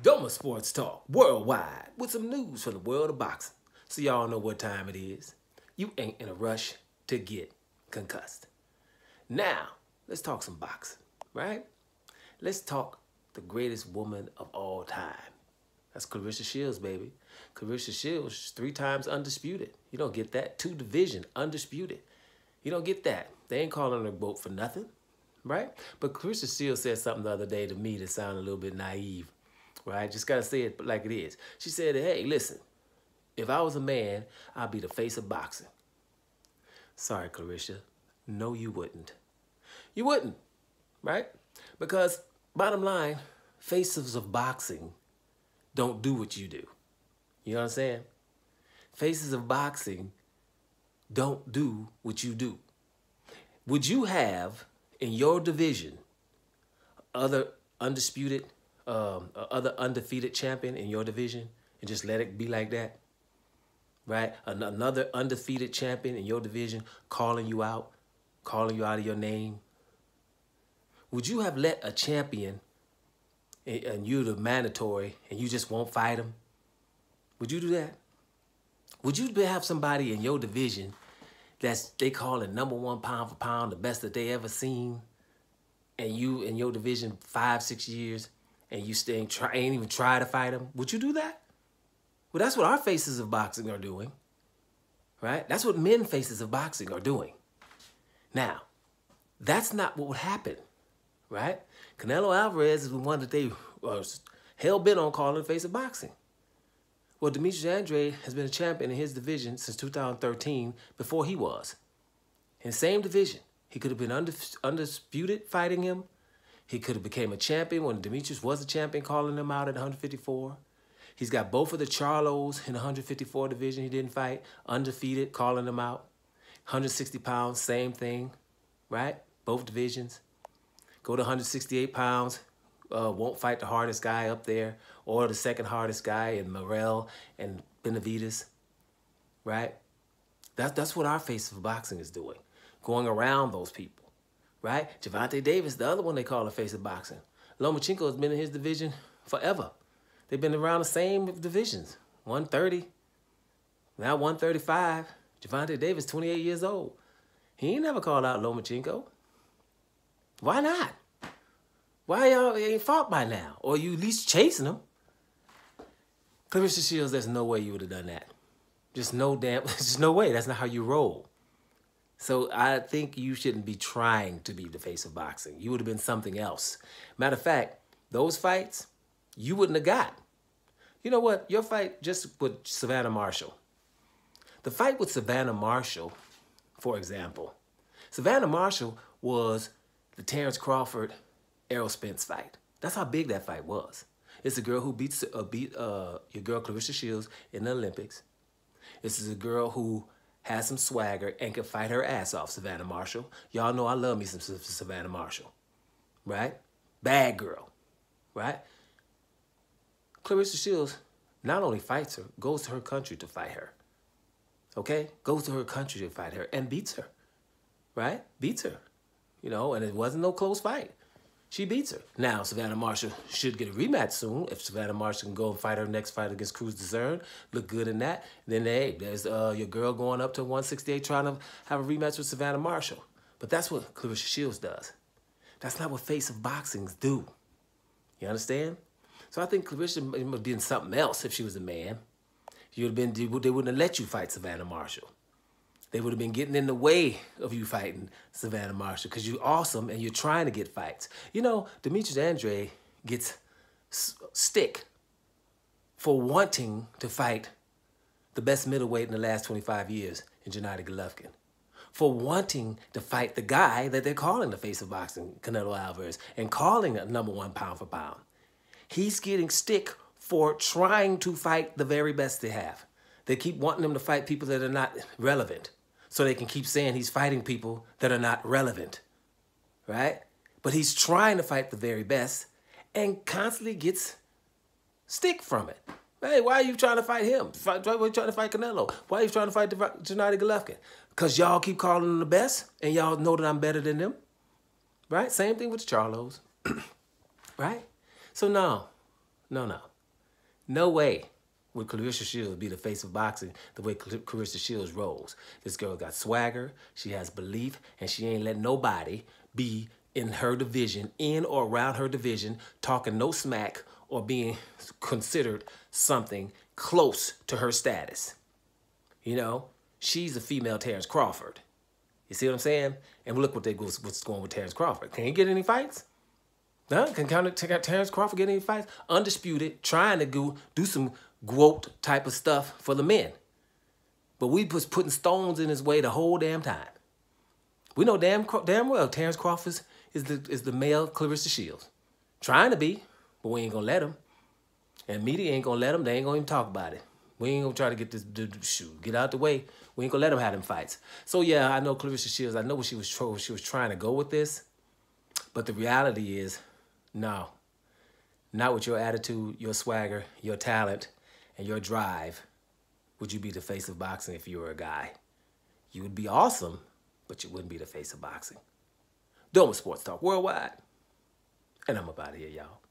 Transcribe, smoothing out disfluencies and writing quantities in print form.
Doma Sports Talk worldwide with some news from the world of boxing. So y'all know what time it is. You ain't in a rush to get concussed. Now, let's talk some boxing, right? Let's talk the greatest woman of all time. That's Claressa Shields, baby. Claressa Shields, 3 times undisputed. You don't get that. 2 division, undisputed. You don't get that. They ain't calling her GOAT for nothing, right? But Claressa Shields said something the other day to me that sounded a little bit naive, right? Just got to say it like it is. She said, hey, listen, if I was a man, I'd be the face of boxing. Sorry, Claressa. No, you wouldn't. You wouldn't, right? Because bottom line, faces of boxing don't do what you do. You know what I'm saying? Faces of boxing don't do what you do. Would you have in your division other undisputed, other undefeated champion in your division and just let it be like that? Right? Another undefeated champion in your division calling you out of your name. Would you have let a champion and you're the mandatory and you just won't fight him? Would you do that? Would you have somebody in your division that's they call it #1 pound for pound, the best that they ever seen, and you in your division 5-6 years and you still ain't even try to fight him? Would you do that? Well, that's what our faces of boxing are doing, right? That's what men faces of boxing are doing. Now, that's not what would happen, right? Canelo Alvarez is the one that they are hell-bent on calling the face of boxing. Well, Demetrius Andrade has been a champion in his division since 2013 before he was. In the same division. He could have been undisputed fighting him. He could have became a champion when Demetrius was a champion, calling him out at 154. He's got both of the Charlos in the 154 division he didn't fight, undefeated, calling them out. 160 pounds, same thing, right? Both divisions. Go to 168 pounds, won't fight the hardest guy up there or the second hardest guy in Morrell and Benavidez, right? That's what our face of boxing is doing, going around those people, right? Gervonta Davis, the other one they call the face of boxing. Lomachenko has been in his division forever. They've been around the same divisions, 130, now 135. Gervonta Davis, 28 years old. He ain't never called out Lomachenko. Why not? Why y'all ain't fought by now? Or you at least chasing him? Claressa Shields, there's no way you would have done that. Just no way. That's not how you roll. So I think you shouldn't be trying to be the face of boxing. You would have been something else. Matter of fact, those fights, you wouldn't have got. You know what? Your fight just with Savannah Marshall. The fight with Savannah Marshall, for example, Savannah Marshall was the Terrence Crawford Errol Spence fight. That's how big that fight was. It's a girl who beat your girl Claressa Shields in the Olympics. This is a girl who has some swagger and can fight her ass off, Savannah Marshall. Y'all know I love me some Savannah Marshall, right? Bad girl, right? Claressa Shields not only fights her, goes to her country to fight her, okay? Goes to her country to fight her and beats her, right? Beats her, you know, and it wasn't no close fight. She beats her. Now, Savannah Marshall should get a rematch soon. If Savannah Marshall can go and fight her next fight against Cruz Dezern, look good in that. Then, hey, there's your girl going up to 168 trying to have a rematch with Savannah Marshall. But that's what Claressa Shields does. That's not what face of boxings do. You understand? So I think Claressa would have been something else if she was a man. They wouldn't have let you fight Savannah Marshall. They would have been getting in the way of you fighting Savannah Marshall because you're awesome and you're trying to get fights. You know, Demetrius Andrade gets stick for wanting to fight the best middleweight in the last 25 years in Gennady Golovkin. For wanting to fight the guy that they're calling the face of boxing, Canelo Alvarez, and calling it #1 pound for pound. He's getting stick for trying to fight the very best they have. They keep wanting him to fight people that are not relevant. So they can keep saying he's fighting people that are not relevant, right? But he's trying to fight the very best and constantly gets stick from it. Hey, why are you trying to fight him? Why are you trying to fight Canelo? Why are you trying to fight Gennady Golovkin? Because y'all keep calling them the best and y'all know that I'm better than them, right? Same thing with the Charlos, right? So now, No, no. No way would Claressa Shields be the face of boxing the way Claressa Shields rolls. This girl got swagger, she has belief, and she ain't let nobody be in her division, in or around her division, talking no smack or being considered something close to her status. You know, she's a female Terrence Crawford. You see what I'm saying? And look what's going with Terrence Crawford. Can he get any fights? Huh? Can Terrence Crawford get any fights? Undisputed, trying to do some GWOAT type of stuff for the men. But we was putting stones in his way the whole damn time. We know damn well Terrence Crawford is the male Claressa Shields. Trying to be, but we ain't gonna let him. And media ain't gonna let him. They ain't gonna even talk about it. We ain't gonna try to get this shoot. Get out the way. We ain't gonna let him have them fights. So yeah, I know Claressa Shields. I know what she was trying to go with this, but the reality is, no, not with your attitude, your swagger, your talent, and your drive. Would you be the face of boxing if you were a guy? You would be awesome, but you wouldn't be the face of boxing. Doing Sports Talk Worldwide, and I'm up out of here, y'all.